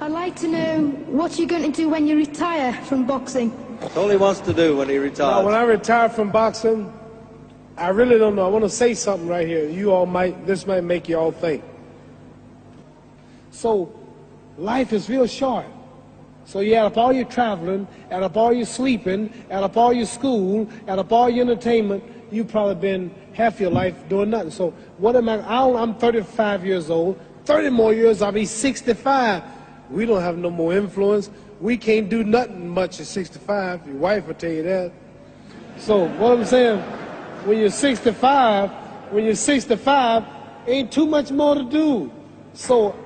I'd like to know what you're going to do when you retire from boxing. That's all he wants to do when he retires. When I retire from boxing, I really don't know. I want to say something right here. This might make you all think. So, life is real short. So you add up all your traveling, add up all your sleeping, add up all your school, add up all your entertainment, you've probably been half your life doing nothing. So what am I'm 35 years old. 30 more years, I'll be 65. We don't have no more influence. We can't do nothing much at 65. Your wife will tell you that. So what I'm saying, when you're 65, ain't too much more to do. So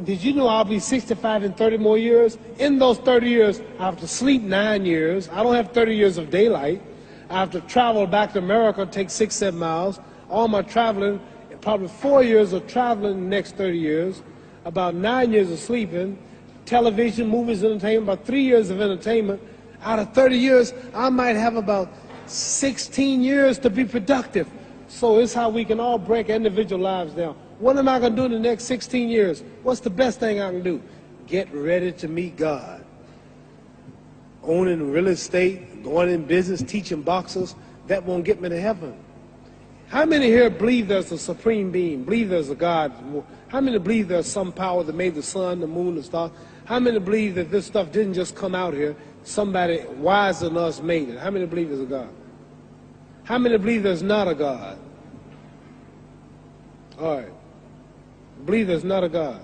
did you know I'll be 65 in 30 more years? In those 30 years, I have to sleep 9 years. I don't have 30 years of daylight. I have to travel back to America, take 6-7 miles. All my traveling, probably 4 years of traveling in the next 30 years, about 9 years of sleeping, television, movies, entertainment, about 3 years of entertainment. Out of 30 years, I might have about 16 years to be productive. So it's how we can all break individual lives down. What am I going to do in the next 16 years? What's the best thing I can do? Get ready to meet God. Owning real estate, going in business, teaching boxers, that won't get me to heaven. How many here believe there's a supreme being, believe there's a God? How many believe there's some power that made the sun, the moon, the stars? How many believe that this stuff didn't just come out here? Somebody wiser than us made it. How many believe there's a God? How many believe there's not a God? All right. Believe there's not a God.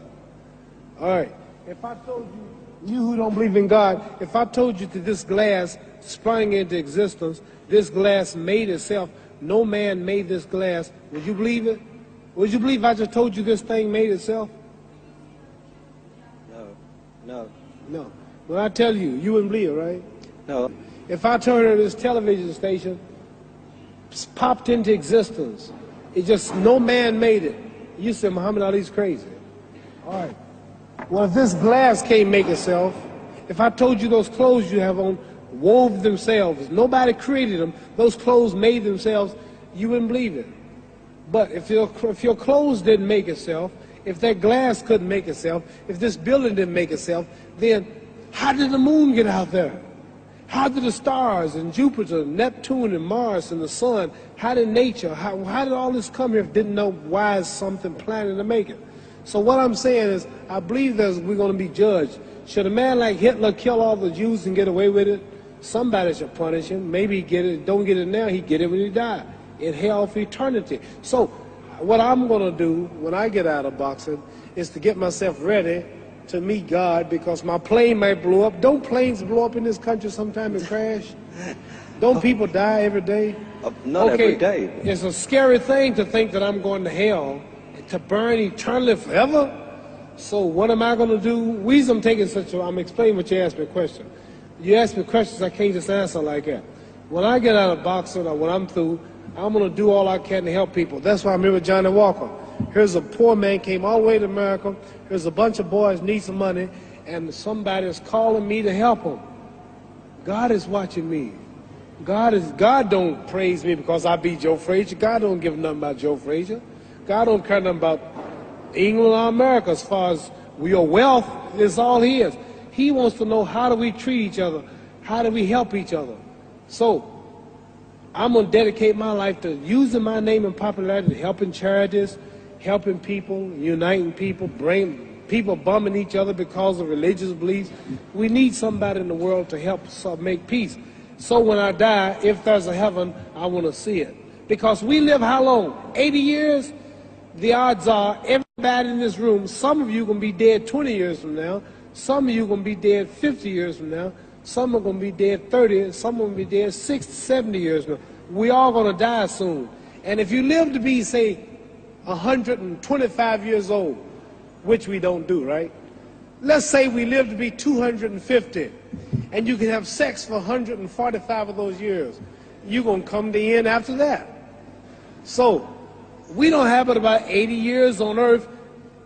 All right. If I told you who don't believe in God, if I told you that this glass sprang into existence, this glass made itself, no man made this glass, would you believe it? Would you believe I just told you this thing made itself? No. When I tell you, you wouldn't believe it, right? No. If I told her this television station popped into existence, it just, no man made it, you said Muhammad Ali's crazy. All right. Well, if this glass can't make itself, if I told you those clothes you have on wove themselves, nobody created them, those clothes made themselves, you wouldn't believe it. But if your clothes didn't make itself, if that glass couldn't make itself, if this building didn't make itself, then how did the moon get out there? How did the stars and Jupiter, Neptune and Mars and the sun, how did nature, how did all this come here if didn't know why is something planning to make it? So what I'm saying is, I believe that we're going to be judged. Should a man like Hitler kill all the Jews and get away with it? Somebody should punish him. Maybe he get it, don't get it now, he get it when he died. In hell for eternity. So what I'm going to do when I get out of boxing is to get myself ready to meet God, because my plane might blow up. Don't planes blow up in this country sometime and crash? Don't people die every day? Not every day. It's a scary thing to think that I'm going to hell to burn eternally forever. So what am I going to do? Reason I'm taking I'm explaining what you asked me a question. You ask me questions I can't just answer like that. When I get out of boxing or when I'm through, I'm going to do all I can to help people. That's why I'm here with Johnny Walker. Here's a poor man, came all the way to America. Here's a bunch of boys need some money, and somebody is calling me to help them. God is watching me. God don't praise me because I beat Joe Frazier. God don't give nothing about Joe Frazier. God don't care nothing about England or America as far as your wealth is all his. He wants to know, how do we treat each other? How do we help each other? So I'm going to dedicate my life to using my name and popularity, helping charities, helping people, uniting people, bring people bumming each other because of religious beliefs. We need somebody in the world to help make peace. So when I die, if there's a heaven, I want to see it. Because we live how long? 80 years? The odds are everybody in this room, some of you are going to be dead 20 years from now, some of you are going to be dead 50 years from now, some are going to be dead 30, some are going to be dead 60, 70 years from now. We all going to die soon. And if you live to be, say, 125 years old, which we don't do, right? Let's say we live to be 250, and you can have sex for 145 of those years. You're going to come to the end after that. So we don't have but about 80 years on earth.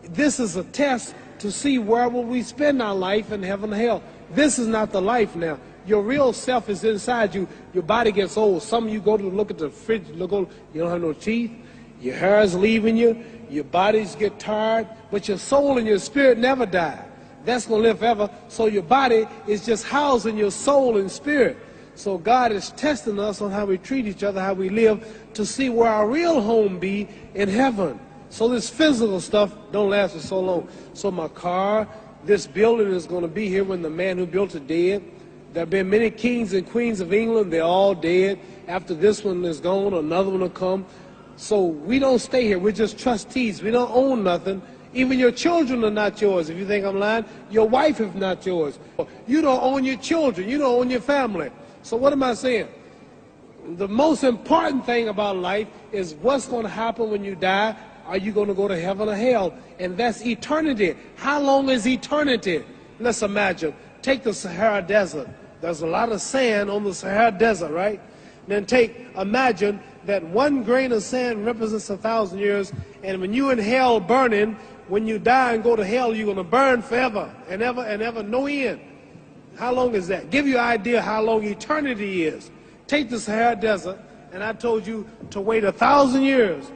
This is a test to see where will we spend our life in heaven and hell. This is not the life now. Your real self is inside you. Your body gets old. Some of you go to look at the fridge, you don't have no teeth. Your hair is leaving you. Your bodies get tired. But your soul and your spirit never die. that's going to live forever. So your body is just housing your soul and spirit. So God is testing us on how we treat each other, how we live, to see where our real home be in heaven. So this physical stuff don't last for so long. So my car, this building is going to be here when the man who built it dead. There have been many kings and queens of England. They're all dead. After this one is gone, another one will come. So we don't stay here. We're just trustees. We don't own nothing. Even your children are not yours. If you think I'm lying, your wife is not yours. You don't own your children. You don't own your family. So what am I saying? The most important thing about life is what's going to happen when you die. Are you going to go to heaven or hell? And that's eternity. How long is eternity? Let's imagine. Take the Sahara Desert. There's a lot of sand on the Sahara Desert, right? Then imagine that one grain of sand represents 1,000 years, and when you're in hell burning, when you die and go to hell, you're going to burn forever and ever, no end. How long is that? Give you an idea how long eternity is. Take the Sahara Desert, and I told you to wait 1,000 years.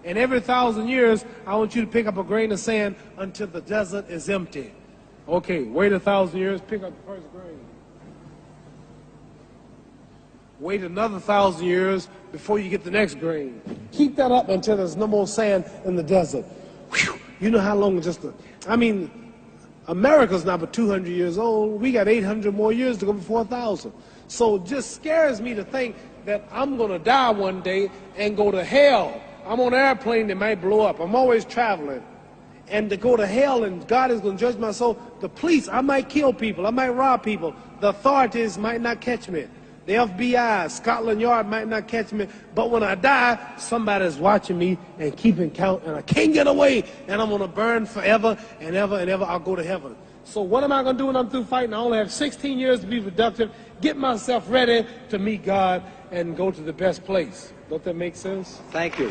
And every 1,000 years, I want you to pick up a grain of sand until the desert is empty. Okay, wait 1,000 years, pick up the first grain. Wait another 1,000 years before you get the next grain. Keep that up until there's no more sand in the desert. Whew. You know how long America's not but 200 years old. We got 800 more years to go before 1,000. So it just scares me to think that I'm going to die one day and go to hell. I'm on an airplane that might blow up. I'm always traveling. And to go to hell and God is going to judge my soul. The police, I might kill people. I might rob people. The authorities might not catch me. The FBI, Scotland Yard might not catch me. But when I die, somebody's watching me and keeping count. And I can't get away. And I'm going to burn forever and ever and ever. I'll go to heaven. So what am I going to do when I'm through fighting? I only have 16 years to be productive. Get myself ready to meet God and go to the best place. Don't that make sense? Thank you.